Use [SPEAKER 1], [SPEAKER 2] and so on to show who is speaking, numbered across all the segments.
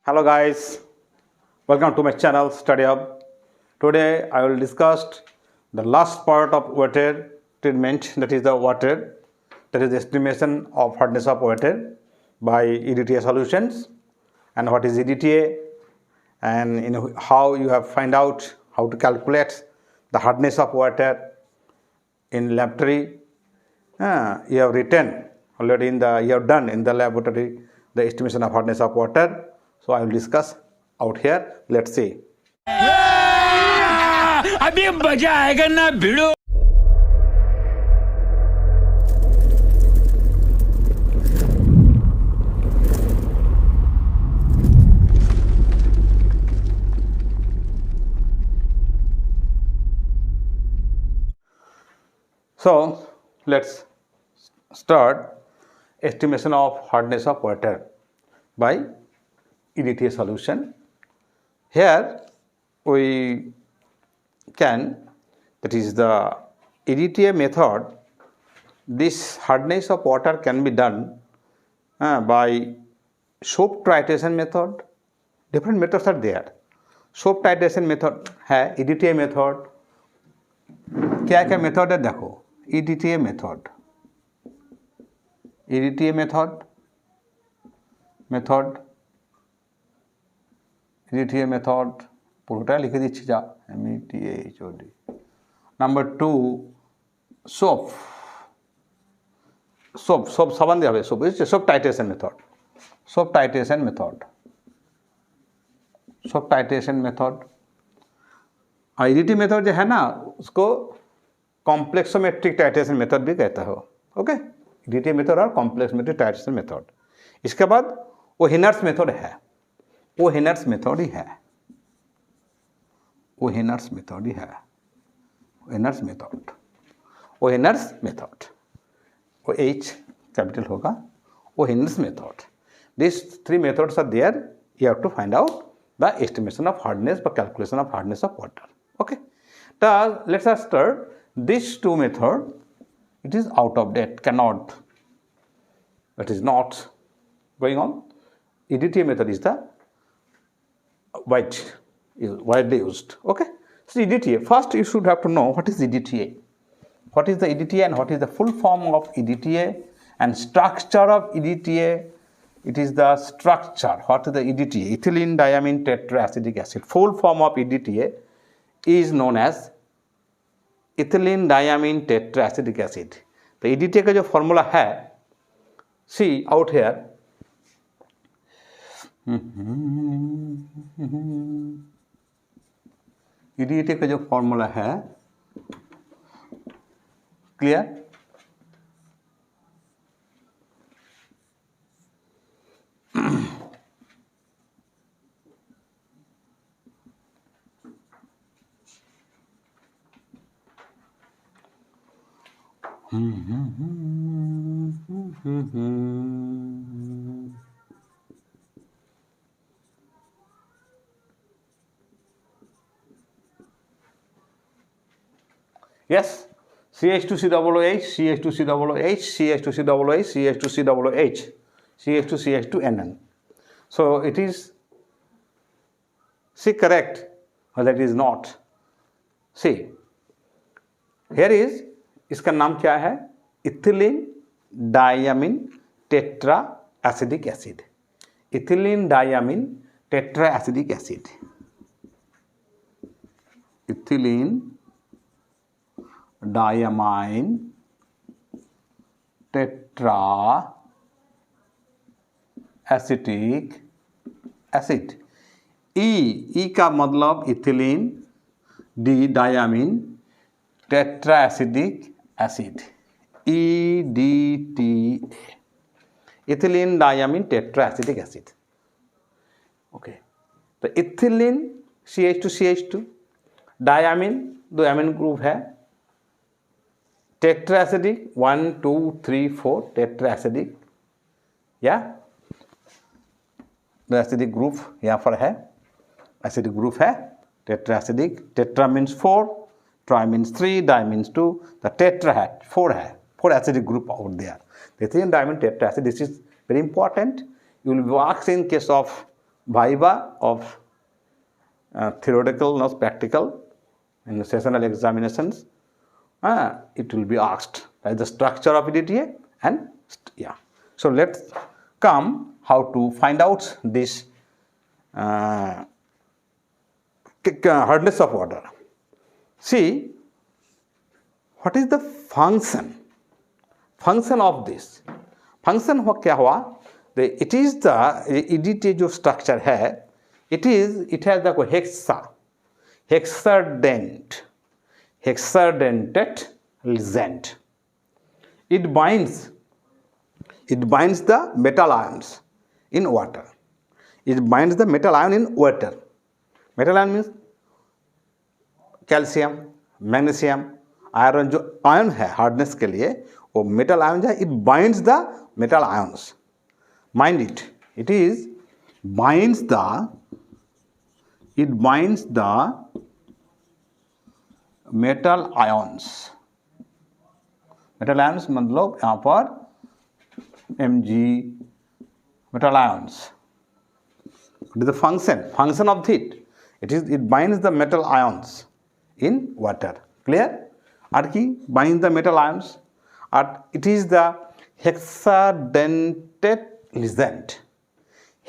[SPEAKER 1] Hello guys, welcome to my channel Study Hub. Today I will discuss the last part of water treatment, that is the water, that is the estimation of hardness of water by EDTA solutions, and what is EDTA, and how you have find out how to calculate the hardness of water in laboratory. You have written already you have done in the laboratory the estimation of hardness of water. So I will discuss out here. Let's see.
[SPEAKER 2] अभी मजा आएगा ना भिड़ो.
[SPEAKER 1] So let's start estimation of hardness of water by EDTA solution. Here we can, that is the EDTA method, this hardness of water can be done by soap titration method. Different methods are there. Soap titration method है, EDTA method. क्या क्या method है देखो. EDTA method, EDTA method, EDTA method পুরোটা লিখে দিচ্ছি যা, METHOD. Number 2 soap সাবান দিয়ে হবে, সোপ বুঝছে, soap titration method, soap titration method. और EDTA मेथड जो है ना उसको कॉम्प्लेक्सोमेट्रिक टाइट्रेशन मेथड भी कहता हो. ओके, EDTA मेथड और कॉम्प्लेक्सोमेट्रिक टाइट्रेशन मेथड. इसके बाद ओहेनर्स मेथड है, ओहेनर्स मेथड ही है, ओहेनर्स मेथड ही है, ओहेनर्स मेथड, ओहेनर्स मेथड, OH कैपिटल होगा, ओहेनर्स method. These three methods are there. You have to find out the estimation of hardness or calculation of hardness of water. Okay, now let's start. These two method, it is out of date, cannot, that is not going on. EDTA method is the widely used. Okay, so EDTA, first you should have to know what is EDTA, what is the EDTA and what is the full form of EDTA and structure of EDTA. It is the structure. What is the EDTA? Ethylene diamine tetraacetic acid. Full form of EDTA is known as ethylene diamine tetraacetic acid. तो EDTA का जो formula है, see out here, EDTA का जो formula है, clear? Yes, CH2COOH, CH2COOH, CH2COOH, CH2COOH, CH2CH2NN. So it is, see, correct, or that is not. See, here is, इसका नाम क्या है, ethylene diamine tetra acidic acid, ethylene diamine tetra acidic acid, ethylene diamine tetra acetic acid. E का मतलब ethylene, D diamine tetra acidic acid, EDTA, ethylene diamine tetra acidic acid. Okay, तो ethylene CH2CH2, diamine दो amine group है, tetra acidic 1 2 3 4 tetra acidic, या the acidic group यहाँ पर है, acidic group है, tetra acidic, tetra means 4, tri means 3, die means 2, the tetra है 4 है, 4 acidic group out there. The ethylene diamine tetra acid, this is very important. You will be asked in case of viva of theoretical, not practical, in the sessional examinations, it will be asked as the structure of EDTA and yeah. So let's come how to find out this hardness of water. See, what is the function of this? Function क्या हुआ? It is the EDTA जो structure है, it has the hexadentate ligand. It binds the metal ions in water. It binds the metal ion in water. Metal ion means calcium, magnesium, iron जो ion है hardness के लिए वो metal ion है. It binds the metal ions. Mind it, it binds the metal ions. Metal ions मतलब यहाँ पर Mg metal ions. What is the function of it? It binds the metal ions in water. Clear? Or key binds the metal ions. Or it is the hexadentate ligand.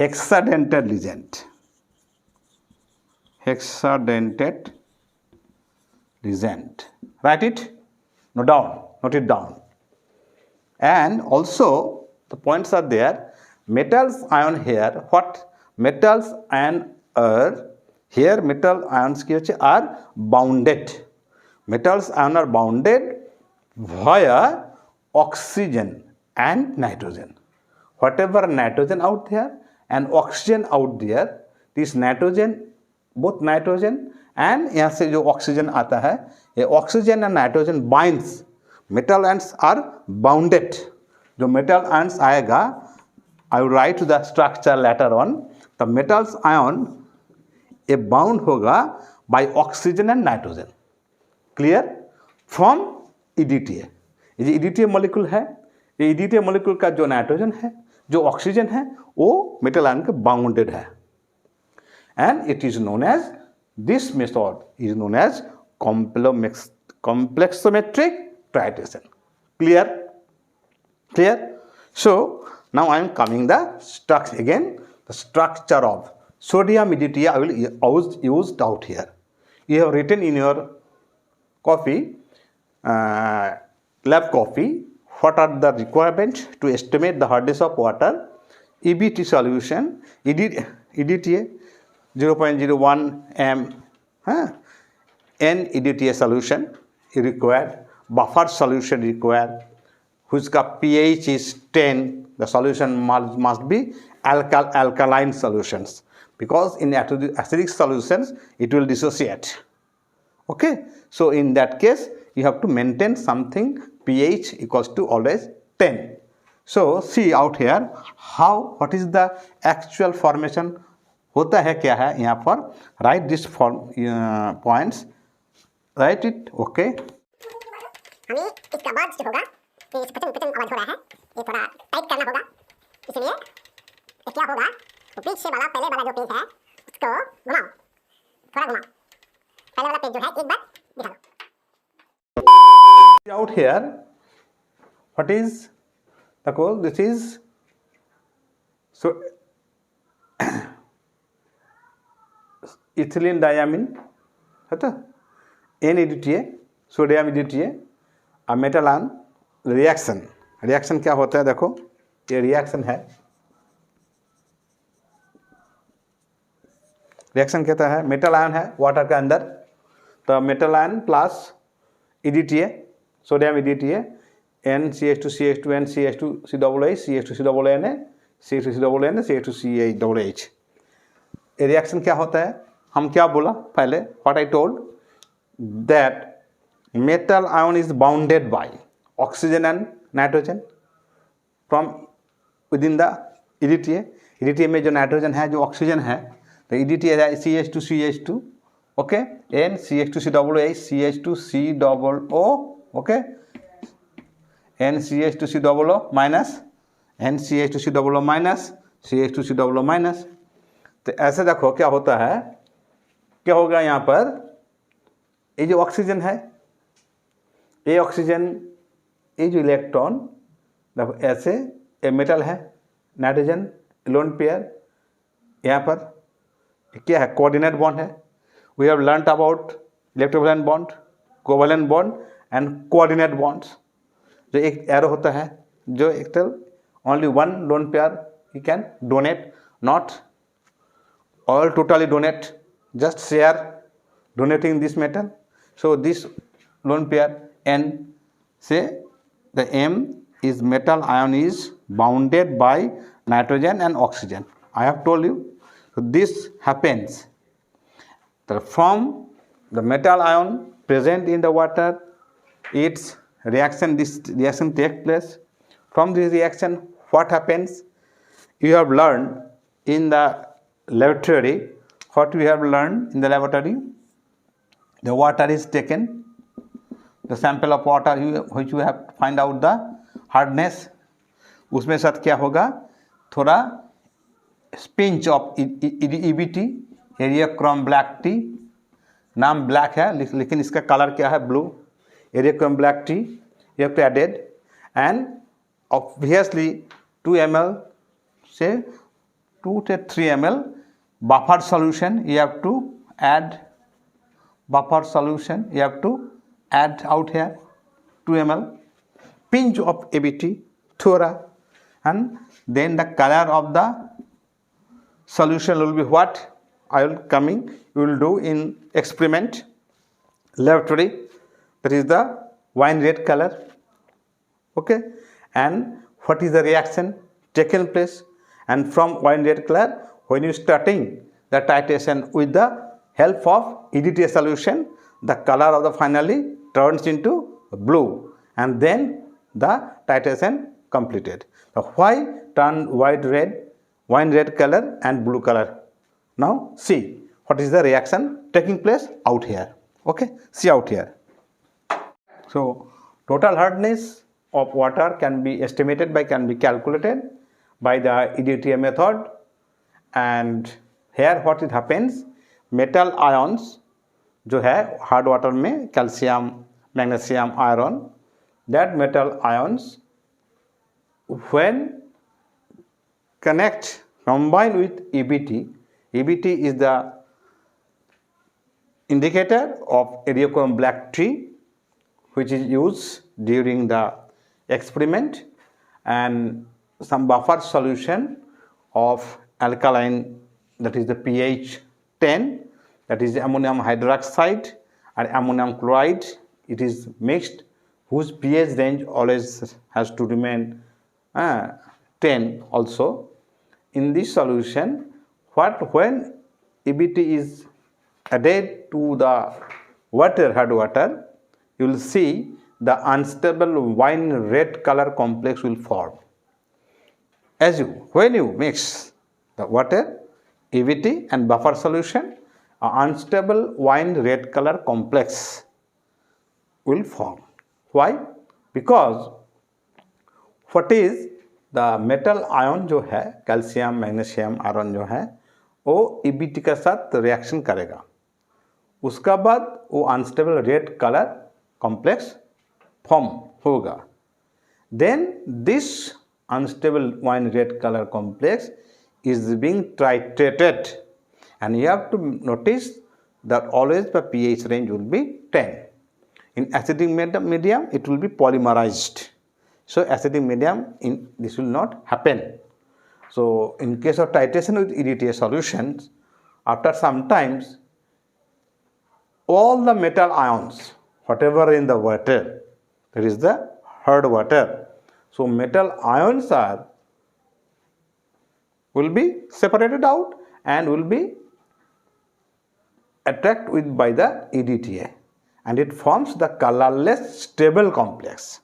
[SPEAKER 1] Hexadentate ligand. Write it. Note it down. And also the points are there. Metals ion here. What metals ion are here? Metal ions are bounded. Metals ion are bounded via oxygen and nitrogen. Whatever nitrogen out there and oxygen out there, this nitrogen, both nitrogen and यहाँ से जो oxygen आता है, ये oxygen and nitrogen binds. Metal ions are bounded. जो metal ions आएगा, I will write the structure later on. The metals ion ये bound होगा by oxygen and nitrogen. Clear? From EDTA. ये EDTA molecule है. ये EDTA molecule का जो nitrogen है, जो oxygen है, वो metal ion के bounded है. And it is known as, this method is known as complexometric titration. Clear? So now I am coming the structure again. The structure of sodium EDTA I will use out here. You have written in your copy, lab copy, what are the requirements to estimate the hardness of water. EBT solution, EDTA 0.01 m, N-EDTA solution required, buffer solution required, whose pH is 10. The solution must be alkaline solutions, because in acidic solutions it will dissociate. Okay, so in that case you have to maintain something pH equals to always 10. So see out here what is the actual formation होता है क्या है यहाँ पर. Write this points, write it. Okay.
[SPEAKER 3] हमें इसका बाद जो होगा, तो इस कचन आवाज हो रहा है, ये थोड़ा टाइट करना होगा. इसलिए ये क्या होगा, तो पीछे वाला पहले वाला जो पेज है उसको घुमाओ, थोड़ा घुमाओ. पहले वाला पेज जो है एक बार दिखा दो.
[SPEAKER 1] Out here, what is the code? This is so ethylene diamine है तो N-EDTA, sodium EDTA, metal ion reaction क्या होता है. देखो ये रिएक्शन है. रिएक्शन कहता है मेटल आयन है वाटर के अंदर, तो metal ion plus EDTA, sodium EDTA, NCH2CH2 NCH2COOH CH2COONA CH2COONA CH2COOH. ये रिएक्शन क्या होता है, हम क्या बोला पहले, what I told that metal ion is bounded by oxygen and nitrogen from within the EDTA. EDTA में जो नाइट्रोजन है, जो ऑक्सीजन है, तो EDTA है CH2CH2, okay, NCH2COOH CH2COO, okay, NCH2COO minus NCH2COO minus CH2COO minus. तो ऐसे देखो क्या होता है, क्या होगा यहाँ पर, ये जो ऑक्सीजन है, ये ऑक्सीजन, ये जो इलेक्ट्रॉन, देखो ऐसे ये मेटल है, नाइट्रोजन लोन पेयर, यहाँ पर क्या है, कोऑर्डिनेट बॉन्ड है. We have learned about electrovalent bond, covalent bond and coordinate bonds. जो एक एरो होता है, जो एक only one lone pair you can donate, not all totally donate, just share donating this metal. So this lone pair N, say the M is metal ion is bounded by nitrogen and oxygen. I have told you. So this happens from the metal ion present in the water, its reaction, this reaction takes place. From this reaction, what happens? You have learned in the laboratory. What we have learned in the laboratory? The water is taken, the sample of water which you have to find out the hardness. उसमें साथ क्या होगा, थोड़ा pinch of EBT, Eriochrome black T. नाम black है लेकिन इसका colour क्या है, blue. Eriochrome black T you have to added, and obviously 2 ml, say 2 to 3 ml buffer solution you have to add. Buffer solution you have to add out here, 2 ml, pinch of ABT, thora, and then the color of the solution will be what I will coming, you will do in experiment laboratory. That is the wine red color. Okay, and what is the reaction taken place? And from wine red color, when you starting the titration with the help of EDTA solution, the color of the finally turns into blue, and then the titration completed. So why turn wine red color and blue color? Now see what is the reaction taking place out here. Okay, see out here. So total hardness of water can be estimated by, can be calculated by the EDTA method. And here what it happens, metal ions जो है hard water में, calcium, magnesium, iron, that metal ions when connect, combine with EBT, EBT is the indicator of erythrochromic black tea which is used during the experiment, and some buffer solution of alkaline, that is the pH 10, that is ammonium hydroxide and ammonium chloride. It is mixed, whose pH range always has to remain 10 also. In this solution, when EBT is added to the water, hard water, you will see the unstable wine red color complex will form. When you mix the water, EBT and buffer solution, an unstable wine red color complex will form. Why? Because what is the metal ion जो है, calcium, magnesium, iron जो है, वो EBT के साथ reaction करेगा. उसका बाद वो unstable red colour complex form होगा. Then this unstable wine red color complex is being titrated, and you have to notice that always the pH range will be 10. In acidic medium it will be polymerized. So acidic medium, this will not happen. So in case of titration with EDTA solutions, after some times all the metal ions, whatever in the water, that is the hard water, so metal ions will be separated out and will be attracted with by the EDTA, and it forms the colorless stable complex.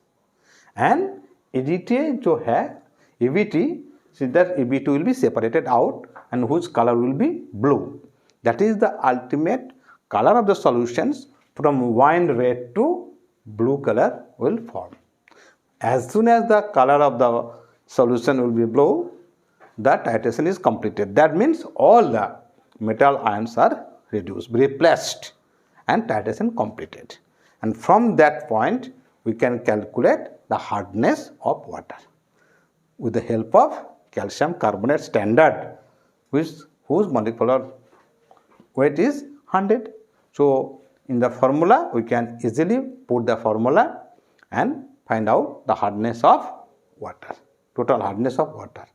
[SPEAKER 1] And EDTA जो है, EBT, see that EBT will be separated out and whose color will be blue. That is the ultimate color of the solutions. From wine red to blue color will form. As soon as the color of the solution will be blue, the titration is completed. That means all the metal ions are reduced, replaced, and titration completed. And from that point, we can calculate the hardness of water with the help of calcium carbonate standard, whose molecular weight is 100. So in the formula, we can easily put the formula and find out the hardness of water, total hardness of water,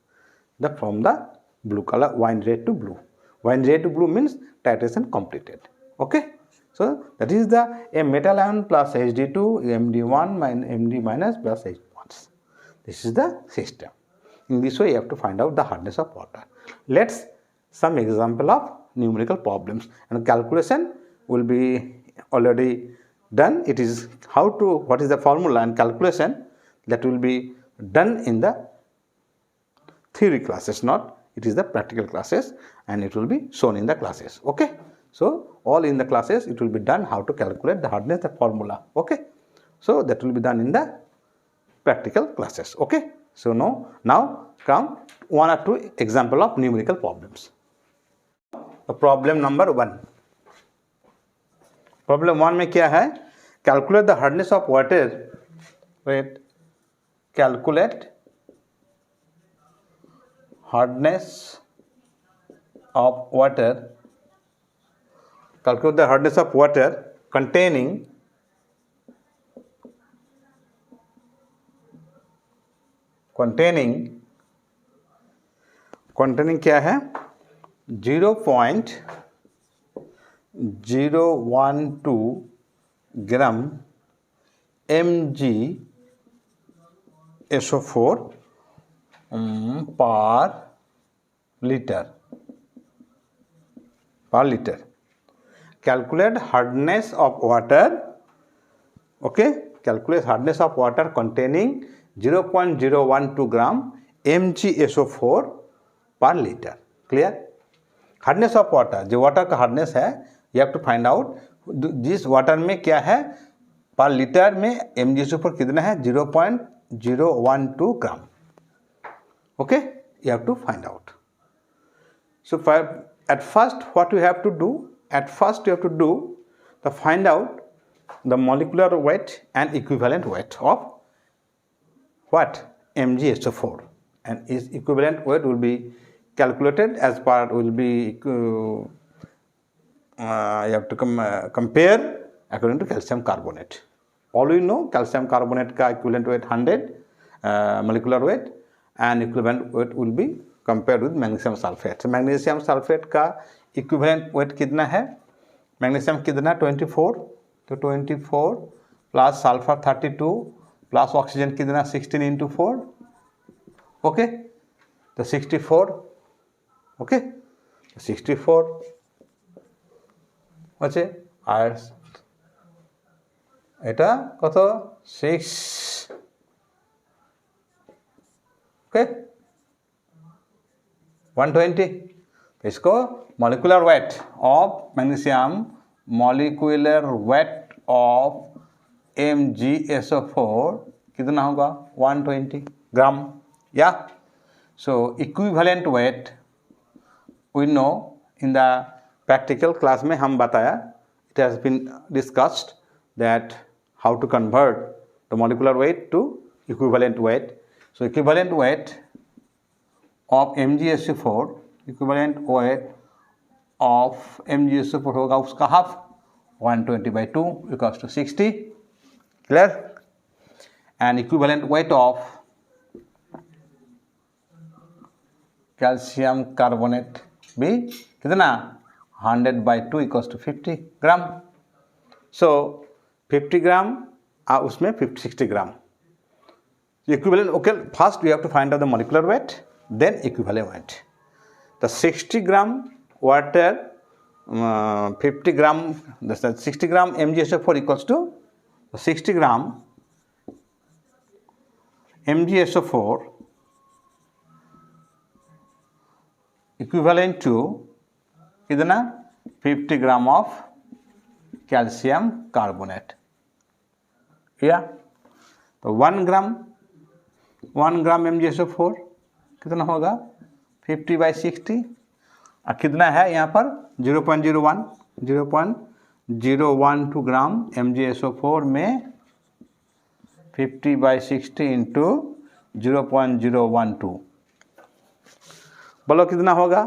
[SPEAKER 1] from the blue color, wine red to blue. Wine red to blue means titration completed. Okay. So that is the a metal ion plus Hd2, Md1 Md minus plus H1. This is the system. In this way, you have to find out the hardness of water. Let's some example of numerical problems, and calculation will be already done. It is what is the formula and calculation that will be done in the theory classes, not it is the practical classes, and it will be shown in the classes. Okay. So all in the classes it will be done how to calculate the hardness, the formula. Okay. So that will be done in the practical classes. Okay. So now come one or two example of numerical problems. Problem number 1. Problem 1 में क्या है? Calculate the hardness of water. Wait. Calculate hardness of water. Calculate the hardness of water containing क्या है? 0.012 gram MgSO4 per liter. Calculate hardness of water. Okay, calculate hardness of water containing 0.012 gram MgSO4 per liter. Clear? Hardness of water, जो water का hardness है, you have to find out जिस water में क्या है, पर लीटर में MgSO4 कितना है? 0.012 ग्राम. Okay, you have to find out. So at first what you have to do? At first you have to do to find out the molecular weight and equivalent weight of what? MgSO4, and its equivalent weight will be calculated as per will be you have to compare according to calcium carbonate. All we know calcium carbonate का equivalent weight 100 molecular weight, and equivalent weight will be compared with magnesium sulfate. Magnesium sulfate का equivalent weight कितना है? Magnesium कितना? 24. तो 24 plus sulfur 32 plus oxygen कितना? 16 into 4. Okay, तो 64. Okay, 64 আছে, আর এটা কত? 6. Okay, 120. इसको molecular weight of magnesium, molecular weight of MgSO4 कितना होगा? 120 ग्राम. Yeah, so equivalent weight we know in the practical class में हम बताया, it has been discussed that how to convert the molecular weight to equivalent weight. So equivalent weight of MgSO4, equivalent weight of MgSO4 होगा उसका half, 120/2 equals to 60. Clear? And equivalent weight of calcium carbonate भी कितना? 100/2 equals to 50 gram. So 50 ग्राम उसमें 60 ग्राम. Equivalent. Okay, first we have to find out the molecular weight, then equivalent weight. The 60 gram water, 50 gram, that's 60 gram MgSO4 equals to 60 gram MgSO4 equivalent to कितना? 50 gram of calcium carbonate. Yeah, तो 1 gram MgSO4 कितना होगा? 50/60 और कितना है यहाँ पर 0.012 ग्राम MgSO4 में 50/60 इंटू 0.012 बोलो कितना होगा,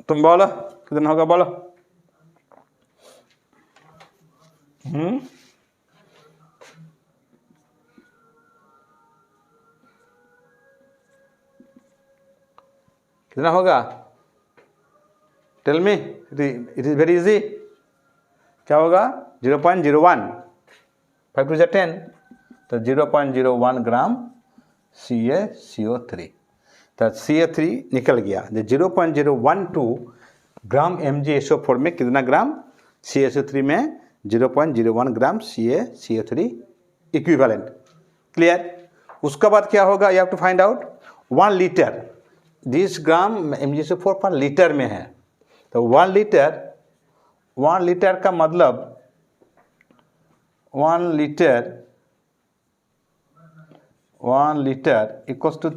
[SPEAKER 1] तुम बोलो कितना होगा बोलो। कितना होगा, tell me, it is very easy. क्या होगा 0.01, 5 to 10 तो 0.01 ग्राम CaCO3। तो CA3 निकल गया। 0.012 ग्राम MgSO4 में कितना ग्राम, CaSO3 में 0.01 ग्राम CaCO3 इक्विवेलेंट। क्लियर। उसका बाद क्या होगा, you have to find out 1 litre, 20 gram MgSO4 पर लीटर में है। तो 1 लीटर का मतलब 1 लीटर इक्वल्स टू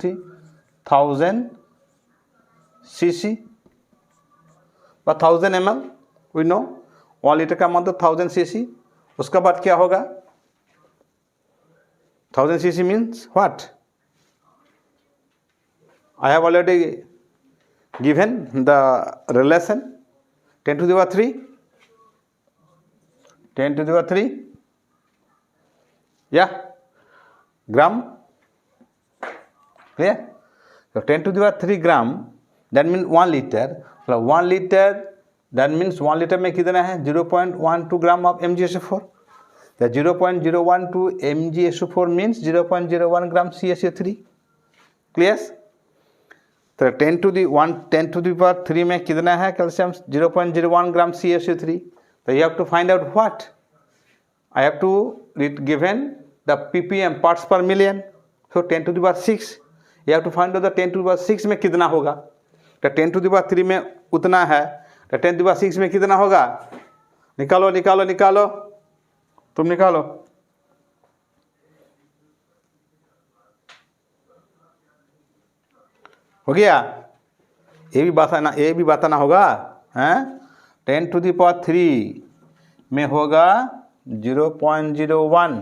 [SPEAKER 1] 1000 cc বা 1000 ml। वी नो 1 लीटर का मतलब 1000 cc। उसका बाद क्या होगा, 1000 cc means what, I have already given the relation 10 to the power 3, 10 to the power 3, yeah, gram, clear? So 10 to the power 3 gram, that means 1 liter, so 1 liter, that means 1 liter में कितना है 0.12 gram of MgSO4, the 0.012 MgSO4 means 0.01 gram CaCO3, clear? तो 10 to the power 3 में कितना है calcium 0.01 gram CaCO3। तो you have to find out what, I have to given the ppm parts per million. So 10 to the power 6 you have to find out the 10 to the power 6 में कितना होगा। तो 10 to the power 3 में उतना है, तो 10 to the power 6 में कितना होगा, निकालो निकालो निकालो, तुम निकालो। हो गया, ये भी बताना होगा, हैं। 10 to the power 3 में होगा 0.01,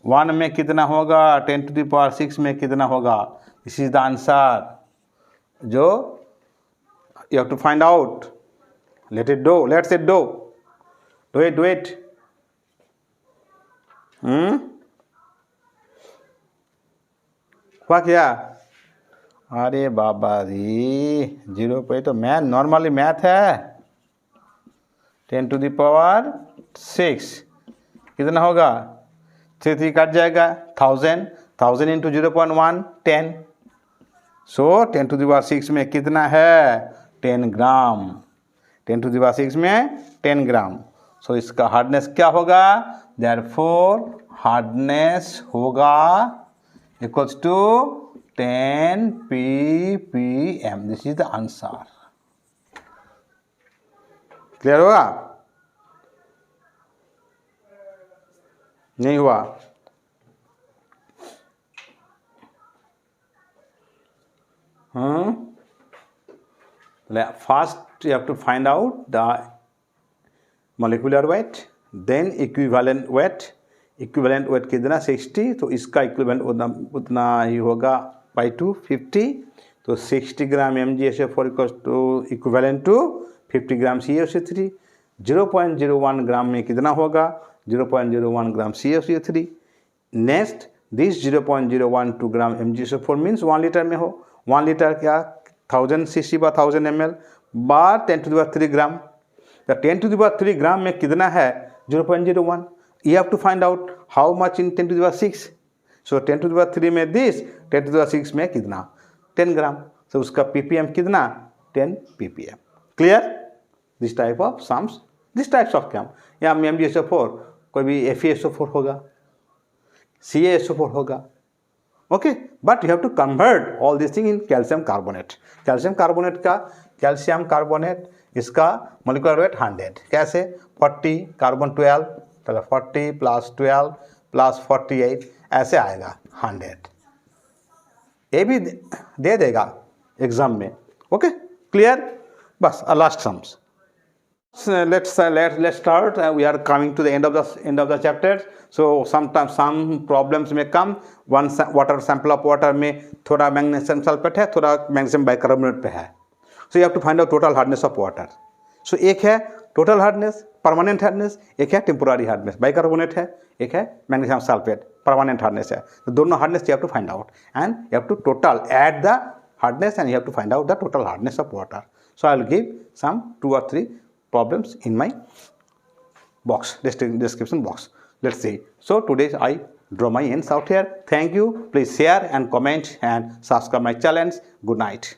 [SPEAKER 1] 1 में कितना होगा, 10 to the power 6 में कितना होगा। दिस इज द आंसर जो you have to find out. Let's it do it. हुआ क्या, अरे बाबा जी 0 पे तो मैथ, नॉर्मली मैथ है। 10 to the power 6 कितना होगा, 3 कट जाएगा, 1000 into 0.1 10। So 10 to the power 6 में कितना है 10 ग्राम, 10 to the power 6 में 10 ग्राम। सो इसका हार्डनेस क्या होगा, देयरफॉर हार्डनेस होगा equals to 10 ppm। This is the answer. Clear होगा, नहीं हुआ। First you have to find out the molecular weight, then equivalent weight। Equivalent weight कितना 60, तो इसका इक्विवेलेंट उतना ही होगा बाई 2 50। तो 60 ग्राम MgSO4 equivalent to 50 gram CaCO3। 0.01 ग्राम में कितना होगा, 0.01 gram CaCO3। Next this 0.012 gram MgSO4 means 1 litre में हो। 1 लीटर क्या 1000 cc बा 1000 ml bar 10 to the power 3 ग्राम। तो 10 to the power 3 ग्राम में कितना है 0.01। You have to find out how much in 10 to the power 6। So 10 to the power 3 में this, 10 to the power 6 में कितना 10 ग्राम। So उसका ppm कितना 10 ppm। Clear? This type of sums, this types of chem। या MgSO4 कोई भी FeSO4 होगा, CaSO4 होगा, okay. But you have to convert all this thing in calcium carbonate. Calcium carbonate इसका मोलिकुलर वेट 100। कैसे, 40 carbon 12, तो 40 + 12 + 48 ऐसे आएगा 100। ये भी दे देगा एग्जाम में. Okay, clear. बस last sums. Let's start. We are coming to the end of the chapter. So sometimes some problems may come. One water sample of water में थोड़ा मैग्नीशियम सल्फेट है, थोड़ा मैग्नीशियम बाइकार्बोनेट पे है. So you have to find out total hardness of water. So एक है total hardness, permanent hardness, एक है temporary hardness. बाइकार्बोनेट है, एक है मैग्नीशियम सल्फेट, permanent hardness है. तो दोनों hardness you have to find out, and you have to total add the hardness, and you have to find out the total hardness of water. So I will give some 2 or 3 problems in my box, description box. Let's see. So today I draw my ends out here. Thank you. Please share and comment and subscribe my channel. Good night.